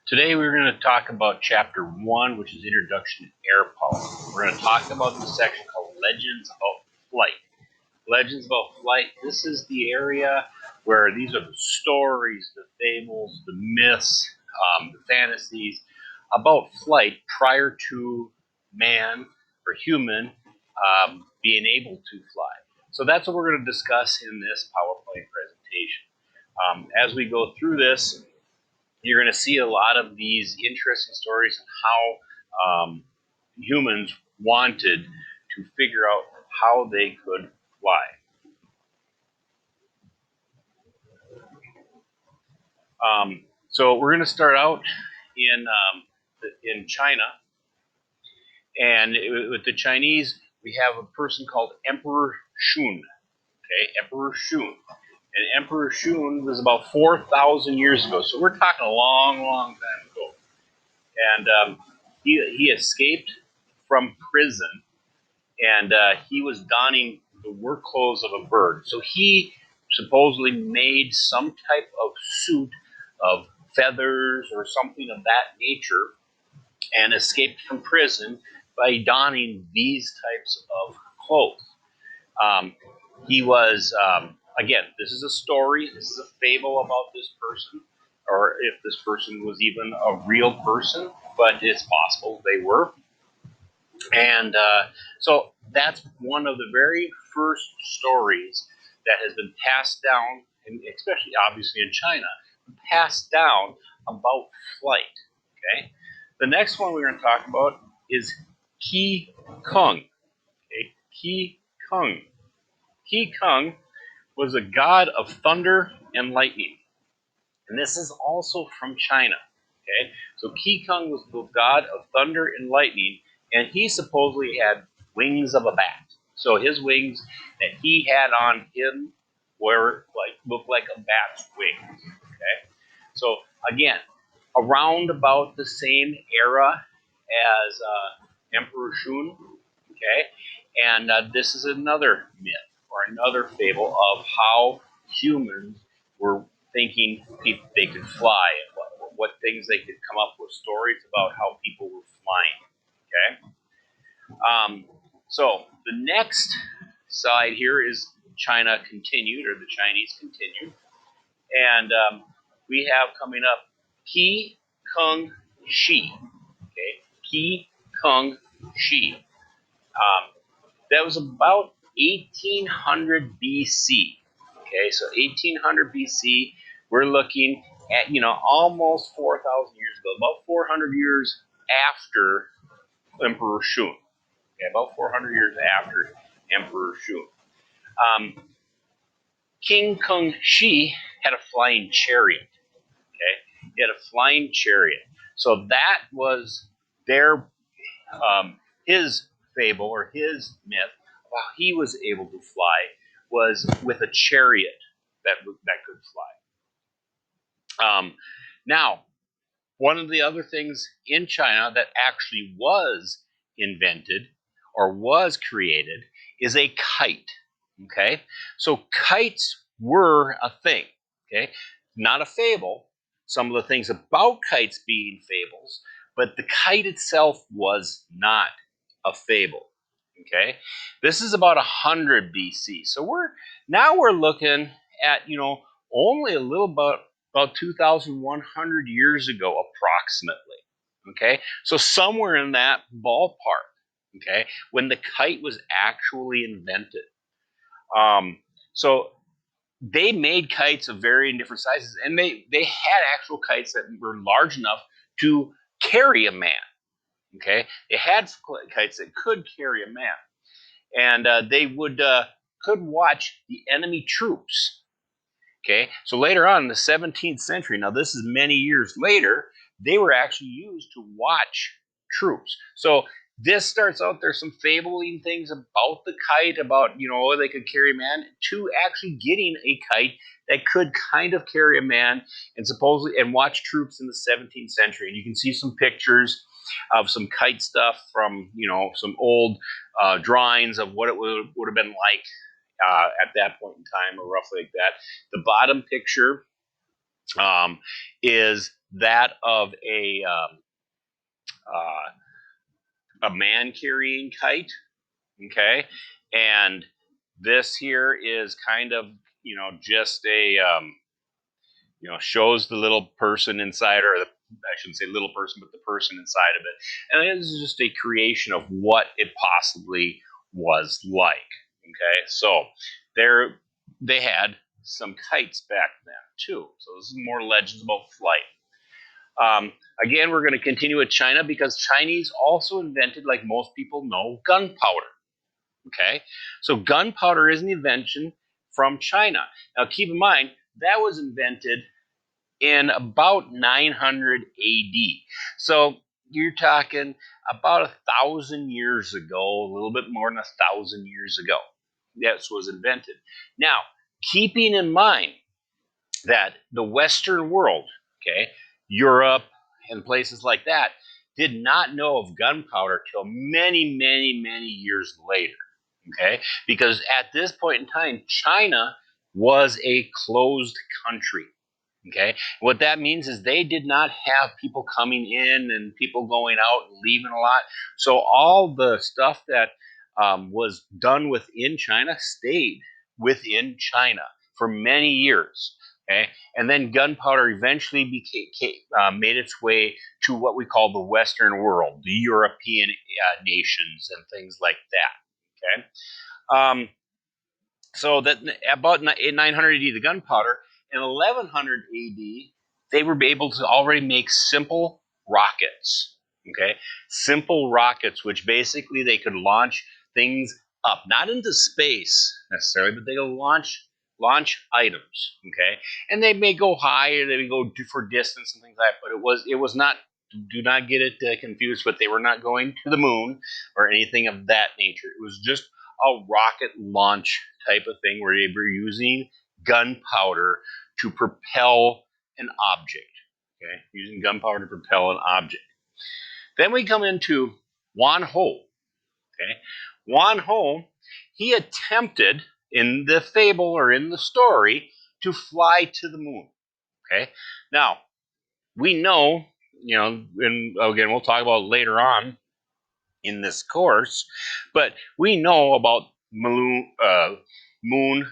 Today we're going to talk about Chapter 1, which is Introduction to Air Power. We're going to talk about the section called Legends About Flight. Legends About Flight, this is the area where these are the stories, the fables, the myths, the fantasies about flight prior to man or human being able to fly. So that's what we're going to discuss in this PowerPoint presentation. As we go through this, you're going to see a lot of these interesting stories and how humans wanted to figure out how they could fly. So we're going to start out in China, and with the Chinese, we have a person called Emperor Shun. Okay, Emperor Shun, and Emperor Shun was about 4,000 years ago. So we're talking a long, long time ago, and he escaped from prison, and he was donning the work clothes of a bird. So he supposedly made some type of suit of feathers or something of that nature and escaped from prison by donning these types of clothes. He was, again, this is a story, this is a fable about this person, or if this person was even a real person, but it's possible they were. And so that's one of the very first stories that has been passed down, and especially obviously in China, passed down about flight. Okay. The next one we're going to talk about is Qi Kung. Okay. Qi Kung. Qi Kung was a god of thunder and lightning. And this is also from China. Okay, so Qi Kung was the god of thunder and lightning, and he supposedly had wings of a bat. So his wings that he had on him were looked like a bat's wings. Okay, so again, around about the same era as Emperor Shun. Okay, and this is another myth or another fable of how humans were thinking they could fly and what things they could come up with stories about how people were flying. Okay, so the next side here is China continued, or the Chinese continued, and we have coming up Qi Kung Shi. Okay, Qi Kung Shi. That was about 1800 BC. Okay, so 1800 BC, we're looking at almost 4,000 years ago, about 400 years after Emperor Shun. Okay, about 400 years after Emperor Shun. King Kung Shi had a flying chariot. Okay, he had a flying chariot. So that was their his fable or his myth of how he was able to fly was with a chariot that could fly. Now, one of the other things in China that actually was invented or was created is a kite. Okay, so kites were a thing. Okay, not a fable. Some of the things about kites being fables, but the kite itself was not a fable. Okay, this is about 100 BC. So we're looking at only a little about 2,100 years ago, approximately. Okay, so somewhere in that ballpark. Okay, when the kite was actually invented. So they made kites of varying different sizes, and they had actual kites that were large enough to carry a man. Okay, they had kites that could carry a man, and they could watch the enemy troops. Okay, so later on in the 17th century, now this is many years later, they were actually used to watch troops. So this starts out, there's some fabling things about the kite, about they could carry a man, to actually getting a kite that could kind of carry a man and supposedly and watch troops in the 17th century. And you can see some pictures of some kite stuff from some old drawings of what it would have been like at that point in time, or roughly like that. The bottom picture is that of a man carrying kite. Okay, and this here is kind of just a shows the little person inside, or I shouldn't say little person, but the person inside of it, and this is just a creation of what it possibly was like. Okay, so there they had some kites back then too. So this is more legends about flight. Again, we're going to continue with China because Chinese also invented, like most people know, gunpowder. Okay, so gunpowder is an invention from China. Now, keep in mind that was invented in about 900 AD. So you're talking about 1,000 years ago, a little bit more than 1,000 years ago. This was invented. Now, keeping in mind that the Western world, okay, Europe and places like that, did not know of gunpowder till many, many, many years later. Okay, because at this point in time, China was a closed country. Okay, what that means is they did not have people coming in and people going out and leaving a lot. So all the stuff that was done within China stayed within China for many years. Okay, and then gunpowder eventually made its way to what we call the Western world, the European nations and things like that. Okay, um, so that about 900 AD, the gunpowder. In 1100 AD, they were able to already make simple rockets. Okay, simple rockets, which basically they could launch things up, not into space necessarily, but they could launch items. Okay, and they may go high or they may go for distance and things like that. But it was not. Do not get it confused. But they were not going to the moon or anything of that nature. It was just a rocket launch type of thing where they were using gunpowder to propel an object. Okay, using gunpowder to propel an object. Then we come into Wan Ho. Okay, Wan Ho, he attempted in the fable or in the story to fly to the moon. Okay, now we know, and again we'll talk about later on in this course, but we know about moon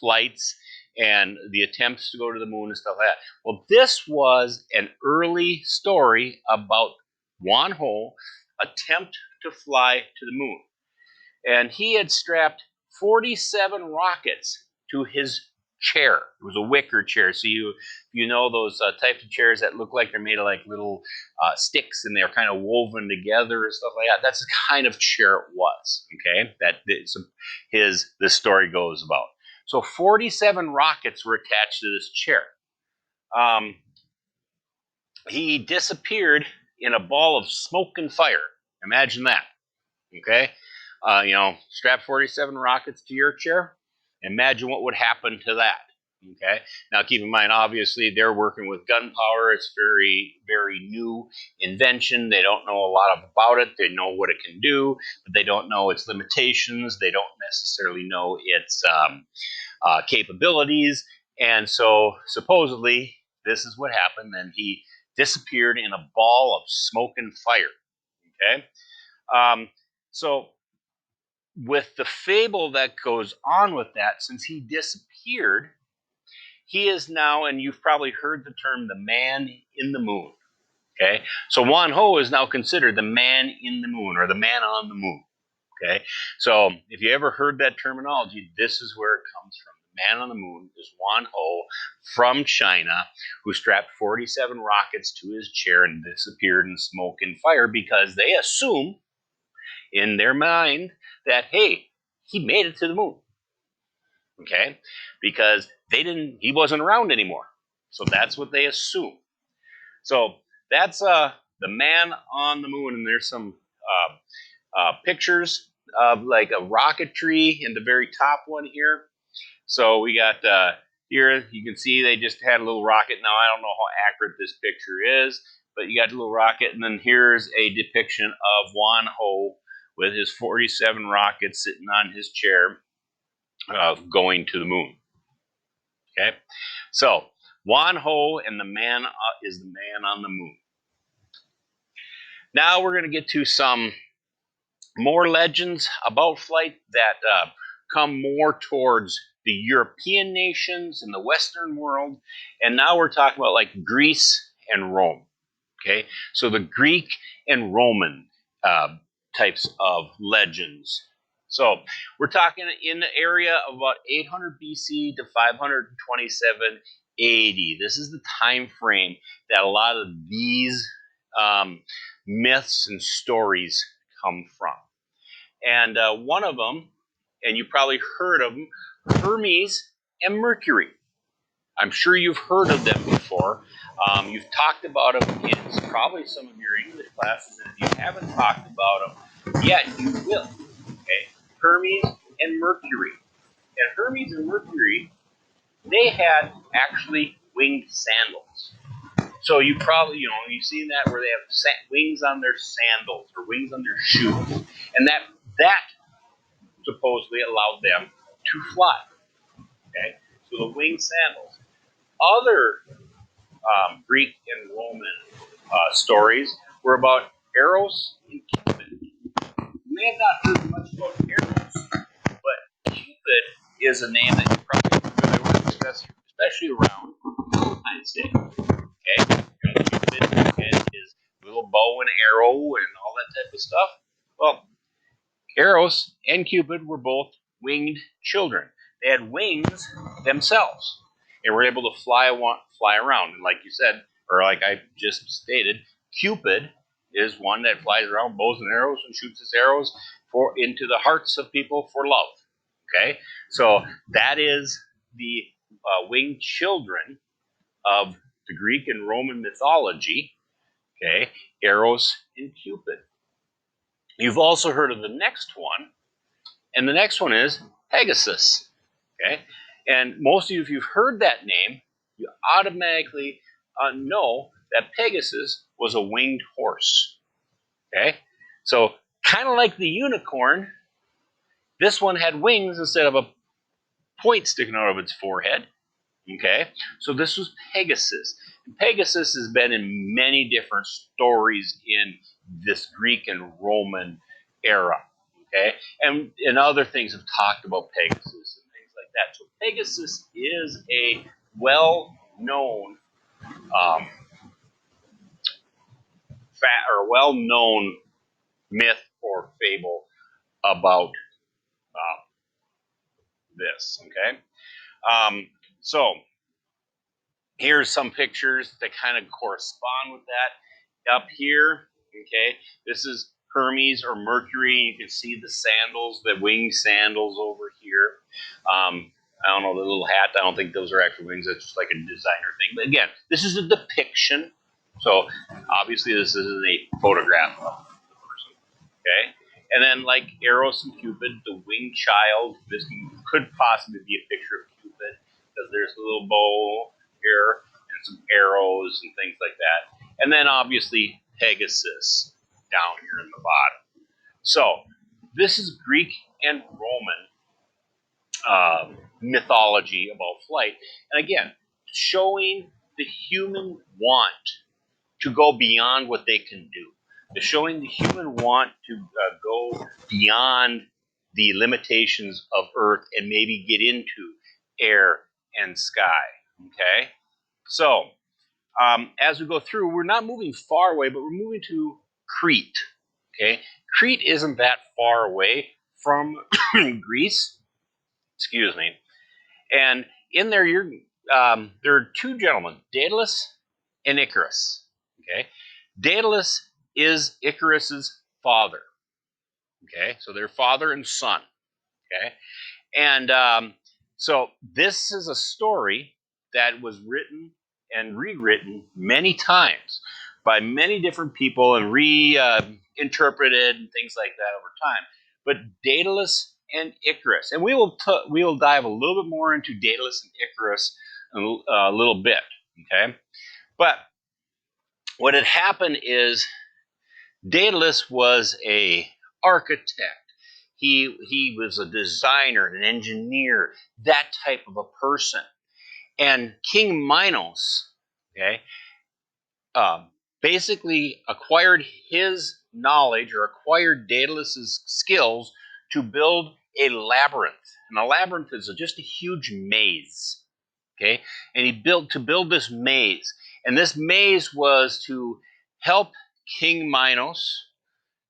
flights and the attempts to go to the moon and stuff like that. Well, this was an early story about Wan Ho attempt to fly to the moon, and he had strapped 47 rockets to his chair. It was a wicker chair, so you know those types of chairs that look like they're made of like little sticks and they're kind of woven together and stuff like that. That's the kind of chair it was. Okay, the story goes about. So 47 rockets were attached to this chair. Um, he disappeared in a ball of smoke and fire. Imagine that. Okay, strap 47 rockets to your chair. Imagine what would happen to that. Okay, now keep in mind, obviously, they're working with gunpowder. It's very, very new invention. They don't know a lot about it. They know what it can do, but they don't know its limitations. They don't necessarily know its capabilities. And so, supposedly, this is what happened. And he disappeared in a ball of smoke and fire. Okay, so with the fable that goes on with that, since he disappeared, he is now, and you've probably heard the term, the man in the moon. Okay, so Wan Ho is now considered the man in the moon or the man on the moon. Okay, so if you ever heard that terminology, this is where it comes from. The man on the moon is Wan Ho from China, who strapped 47 rockets to his chair and disappeared in smoke and fire because they assume in their mind that, hey, he made it to the moon. Okay, because he wasn't around anymore, so that's what they assume. So that's the man on the moon, and there's some pictures of like a rocketry in the very top one here. So we got here, you can see they just had a little rocket. Now I don't know how accurate this picture is, but you got a little rocket, and then here's a depiction of Wan Ho with his 47 rockets sitting on his chair going to the moon. Okay, so Wan Ho and the man is the man on the moon. Now we're going to get to some more legends about flight that come more towards the European nations and the Western world. And now we're talking about like Greece and Rome. Okay, so the Greek and Roman types of legends. So we're talking in the area of about 800 BC to 527 AD. This is the time frame that a lot of these myths and stories come from. And one of them, and you probably heard of them, Hermes and Mercury. I'm sure you've heard of them before. You've talked about them in probably some of your English classes, and if you haven't talked about them yet, you will. Okay, Hermes and Mercury. And Hermes and Mercury, they had actually winged sandals. So you probably, you've seen that where they have wings on their sandals or wings on their shoes, and that supposedly allowed them to fly. Okay, so the winged sandals. Other Greek and Roman stories were about Eros and Cupid. You may have not heard much about Eros, but Cupid is a name that you're probably familiar with, especially around Valentine's Day. Okay, Cupid is little bow and arrow and all that type of stuff. Well, Eros and Cupid were both winged children. They had wings themselves and were able to fly around. And like you said, or like I just stated, Cupid is one that flies around bows and arrows and shoots his arrows into the hearts of people for love. Okay, so that is the winged children of the Greek and Roman mythology. Okay, Eros and Cupid. You've also heard of the next one, and the next one is Pegasus. Okay, and most of you, if you've heard that name, you automatically know that Pegasus was a winged horse. Okay, so kind of like the unicorn, this one had wings instead of a point sticking out of its forehead. Okay, so this was Pegasus. And Pegasus has been in many different stories in this Greek and Roman era. Okay, and other things have talked about Pegasus and things like that. So Pegasus is a well-known well-known myth or fable about this. Okay, so here's some pictures that kind of correspond with that. Up here, okay, this is Hermes or Mercury. You can see the sandals, the winged sandals over here. I don't know, the little hat, I don't think those are actual wings. That's just like a designer thing. But again, this is a depiction. So obviously this isn't a photograph of the person. Okay? And then like Eros and Cupid, the winged child, this could possibly be a picture of Cupid because there's a little bow here and some arrows and things like that. And then obviously Pegasus down here in the bottom. So this is Greek and Roman mythology about flight. And again, showing the human want to go beyond what they can do. They're showing the human want to go beyond the limitations of Earth and maybe get into air and sky. Okay? So, as we go through, we're not moving far away, but we're moving to Crete. Okay? Crete isn't that far away from Greece. Excuse me. And in there, there are two gentlemen, Daedalus and Icarus. Okay, Daedalus is Icarus's father. Okay, so they're father and son. Okay, and so this is a story that was written and rewritten many times by many different people and reinterpreted and things like that over time. But Daedalus and Icarus, and we will dive a little bit more into Daedalus and Icarus in a little bit. Okay, but what had happened is Daedalus was a architect. He was a designer, an engineer, that type of a person. And King Minos, okay, basically acquired his knowledge or acquired Daedalus's skills to build a labyrinth. And a labyrinth is just a huge maze. Okay, and he built this maze, and this maze was to help King Minos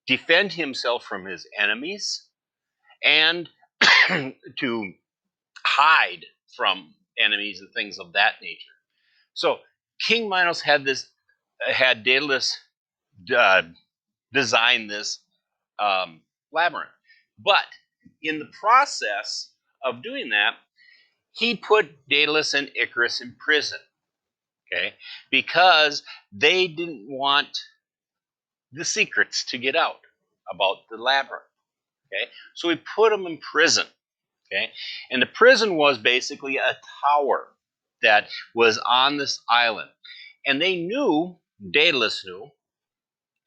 defend himself from his enemies and to hide from enemies and things of that nature. So King Minos had Daedalus uh, design this labyrinth, but in the process of doing that, he put Daedalus and Icarus in prison. Okay, because they didn't want the secrets to get out about the labyrinth. Okay, so he put them in prison. Okay, and the prison was basically a tower that was on this island, and they knew, Daedalus knew,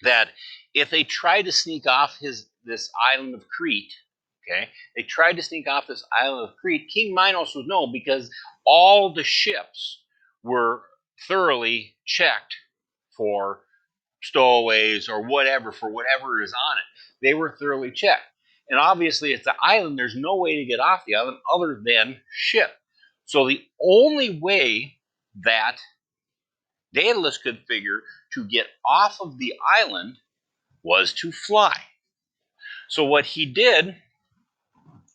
that if they tried to sneak off this island of Crete, okay, they tried to sneak off this island of Crete, King Minos would know because all the ships were thoroughly checked for stowaways or whatever, for whatever is on it. They were thoroughly checked. And obviously, it's an island, there's no way to get off the island other than ship. So the only way that Daedalus could figure to get off of the island was to fly. So what he did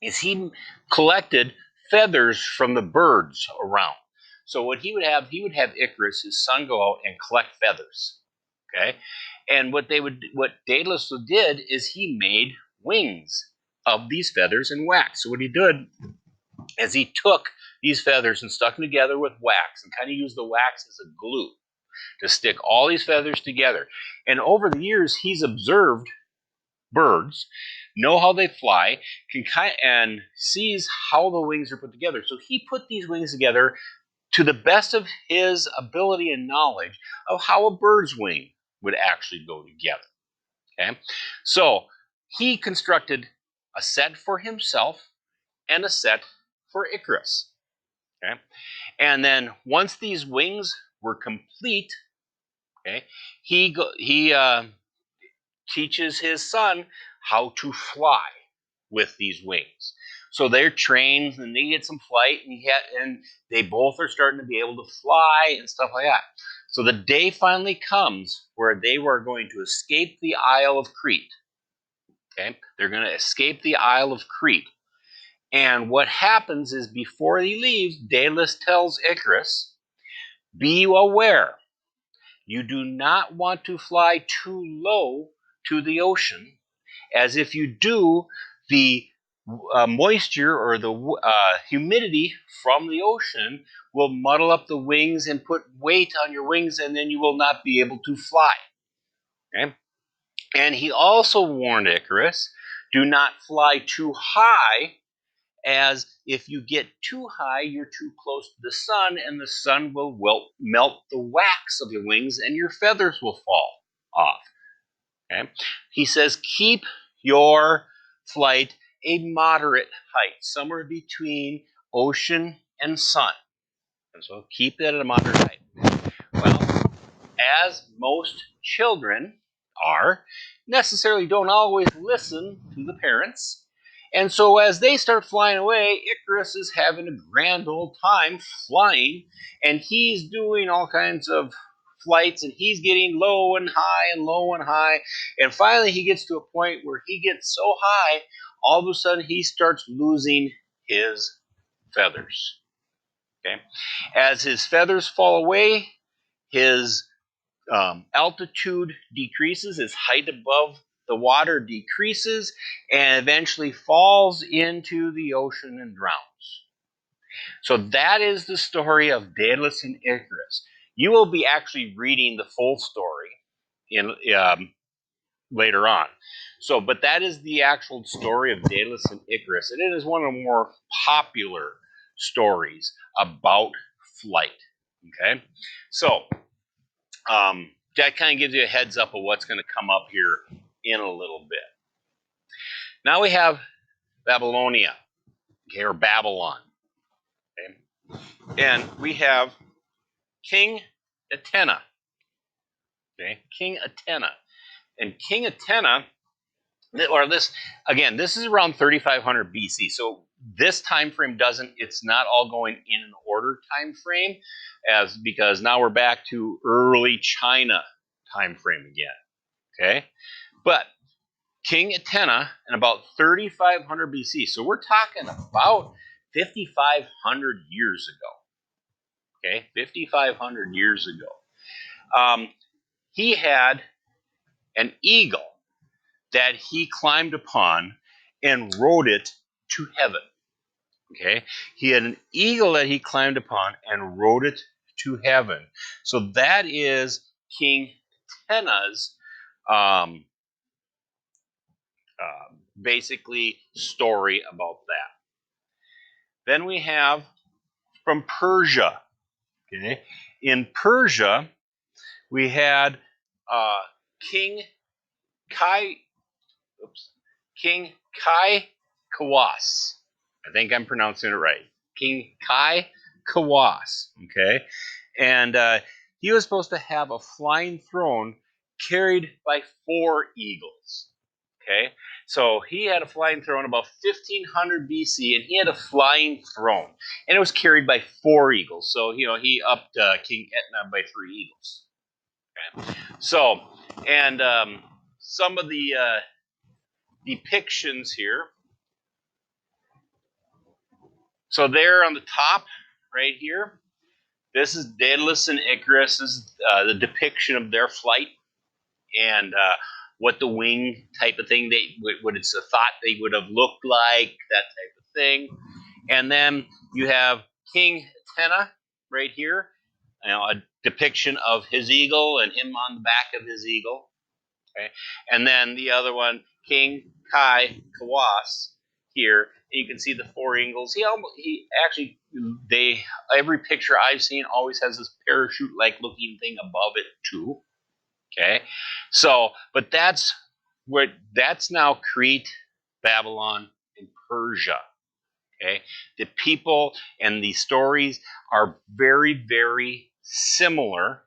is he collected feathers from the birds around. So what he would have Icarus, his son, go out and collect feathers. Okay, and what Daedalus did is he made wings of these feathers and wax. So what he did is he took these feathers and stuck them together with wax and kind of used the wax as a glue to stick all these feathers together. And over the years, he's observed birds, know how they fly, and sees how the wings are put together. So he put these wings together to the best of his ability and knowledge of how a bird's wing would actually go together. Okay, so he constructed a set for himself and a set for Icarus. Okay, and then once these wings were complete, okay, he teaches his son how to fly with these wings. So they're trained and they get some flight, and they both are starting to be able to fly and stuff like that. So the day finally comes where they were going to escape the Isle of Crete. Okay, they're going to escape the Isle of Crete. And what happens is before he leaves, Daedalus tells Icarus, "Be aware, you do not want to fly too low to the ocean, as if you do, the moisture or the humidity from the ocean will muddle up the wings and put weight on your wings, and then you will not be able to fly." Okay? And he also warned Icarus, do not fly too high, as if you get too high, you're too close to the sun, and the sun will melt the wax of your wings, and your feathers will fall off. Okay? He says, keep your flight a moderate height, somewhere between ocean and sun. And so keep it at a moderate height. Well, as most children are, necessarily don't always listen to the parents. And so as they start flying away, Icarus is having a grand old time flying, and he's doing all kinds of flights, and he's getting low and high and low and high. And finally he gets to a point where he gets so high, all of a sudden he starts losing his feathers. Okay? As his feathers fall away, his altitude decreases, his height above the water decreases, and eventually falls into the ocean and drowns. So that is the story of Daedalus and Icarus. You will be actually reading the full story in later on. So, but that is the actual story of Daedalus and Icarus, and it is one of the more popular stories about flight. Okay, so that kind of gives you a heads up of what's going to come up here in a little bit. Now we have Babylonia, okay, or Babylon. Okay? And we have King Atenna. Okay, King Atenna. And King Atenna, or this, again, this is around 3500 BC. So this time frame doesn't, it's not all going in an order time frame, as because now we're back to early China time frame again. Okay, but King Atenna in about 3500 BC. So we're talking about 5,500 years ago. Okay, 5,500 years ago. He had an eagle that he climbed upon and rode it to heaven. Okay, he had an eagle that he climbed upon and rode it to heaven. So that is King Atena's um, basically story about that. Then we have from Persia. Okay, in Persia we had King Kai. Oops, King Kai Kawas. I think I'm pronouncing it right. King Kai Kawas. Okay, and he was supposed to have a flying throne carried by 4 eagles. Okay, so he had a flying throne about 1500 BC, and he had a flying throne, and it was carried by 4 eagles. So he upped King Etna by 3 eagles. Okay, so and some of the depictions here. So there on the top, right here, this is Daedalus and Icarus. This is the depiction of their flight and what the wing type of thing what it's a thought they would have looked like, that type of thing. And then you have King Atenna right here, a depiction of his eagle and him on the back of his eagle. Okay, and then the other one, King Kai Kawas here. You can see the 4 eagles. He actually every picture I've seen always has this parachute like looking thing above it too. Okay, so but that's now Crete, Babylon, and Persia. Okay, the people and the stories are very, very similar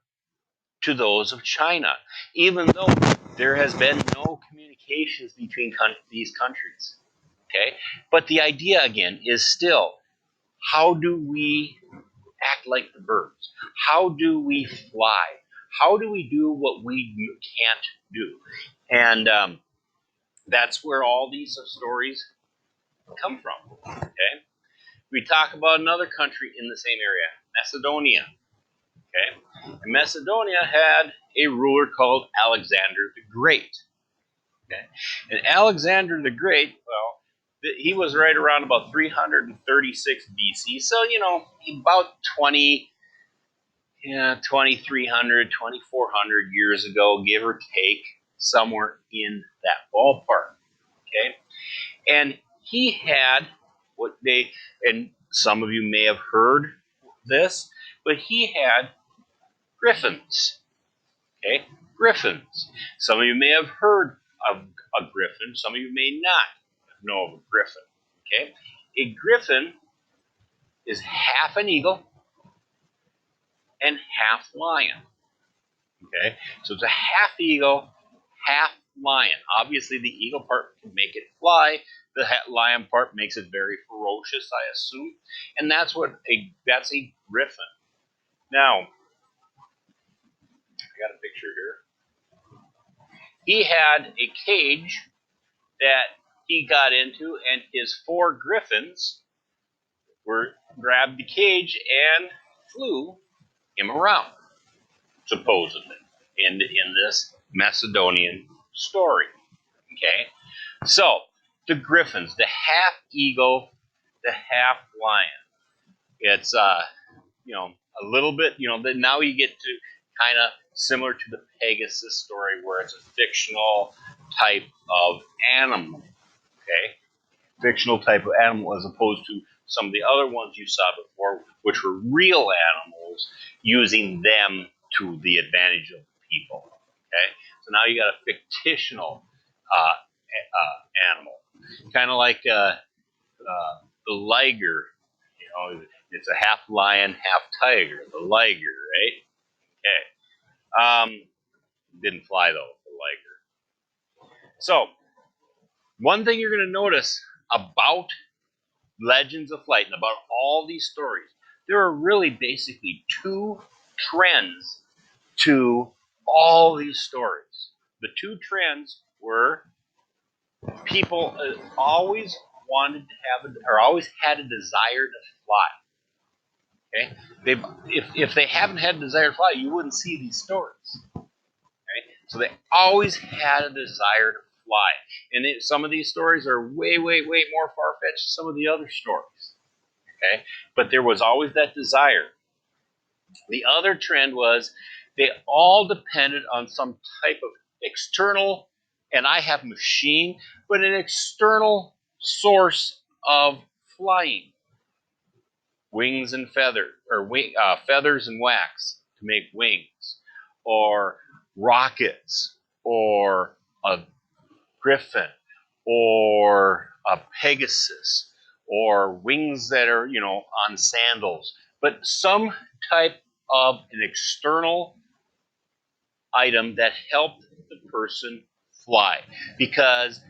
to those of China, even though there has been no communications between these countries. Okay, but the idea again is still, how do we act like the birds? How do we fly? How do we do what we can't do? And that's where all these stories come from. Okay, we talk about another country in the same area, Macedonia. Okay, and Macedonia had a ruler called Alexander the Great. Okay, and Alexander the Great, well, he was right around about 336 BC. So about 2,300, 2,400 years ago, give or take, somewhere in that ballpark. Okay, and he had and some of you may have heard this, but he had griffins. Okay, griffins. Some of you may have heard of a griffin. Some of you may not know of a griffin. Okay, a griffin is half an eagle and half lion. Okay, so it's a half eagle, half lion. Obviously, the eagle part can make it fly. The lion part makes it very ferocious, I assume, and that's a griffin. Now, I got a picture here. He had a cage that he got into, and his 4 griffins grabbed the cage and flew him around, supposedly, in this Macedonian story. Okay, so the griffins, the half eagle, the half lion. It's a little bit, now you get to kind of similar to the Pegasus story, where it's a fictional type of animal. Okay, fictional type of animal, as opposed to some of the other ones you saw before, which were real animals, using them to the advantage of people. Okay, so now you got a fictional animal, kind of like the liger. It's a half lion, half tiger, the liger, right? Okay. Didn't fly though, the liger. So, one thing you're going to notice about Legends of Flight and about all these stories, there are really basically two trends to all these stories. The two trends were people always wanted to have, or always had a desire to fly. Okay, if they haven't had a desire to fly, you wouldn't see these stories. Okay, so they always had a desire to fly, and some of these stories are way, way, way more far fetched than some of the other stories. Okay, but there was always that desire. The other trend was they all depended on some type of external, and I have machine, but an external source of flying. Wings and feathers, or feathers and wax to make wings, or rockets, or a griffin, or a Pegasus, or wings that are, on sandals, but some type of an external item that helped the person fly, because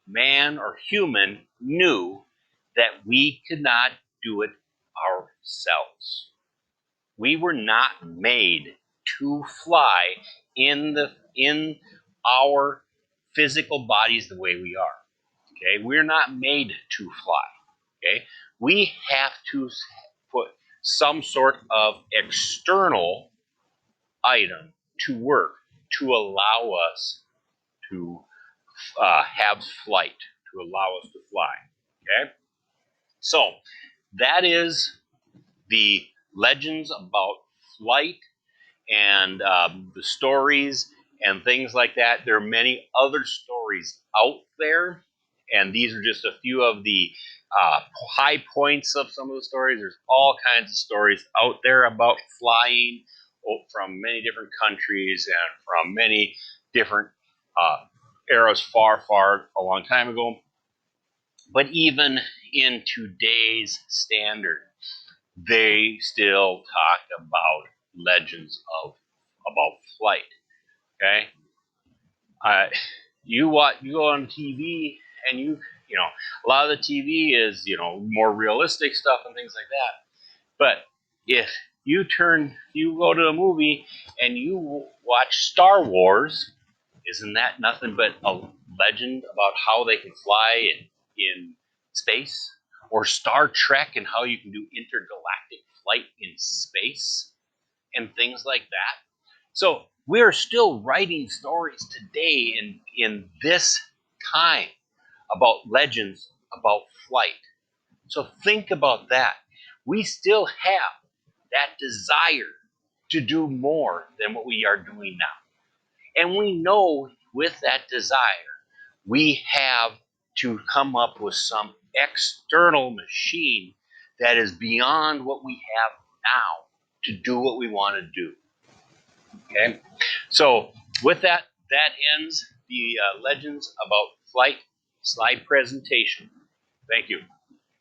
man or human knew that we could not do it ourselves. We were not made to fly in our physical bodies the way we are. Okay, we're not made to fly. Okay, we have to put some sort of external item to work to allow us to have flight, to allow us to fly. Okay, so that is the legends about flight and the stories and things like that. There are many other stories out there, and these are just a few of the high points of some of the stories. There's all kinds of stories out there about flying from many different countries and from many different eras far, far a long time ago. But even in today's standard, they still talk about legends about flight. Okay, you go on TV and a lot of the TV is more realistic stuff and things like that. But if you go to a movie and you watch Star Wars, isn't that nothing but a legend about how they can fly in space? Or Star Trek and how you can do intergalactic flight in space and things like that. So we're still writing stories today in this time about legends about flight. So think about that. We still have that desire to do more than what we are doing now. And we know with that desire, we have to come up with some external machine that is beyond what we have now to do what we want to do. Okay, so with that, that ends the legends about flight slide presentation. Thank you.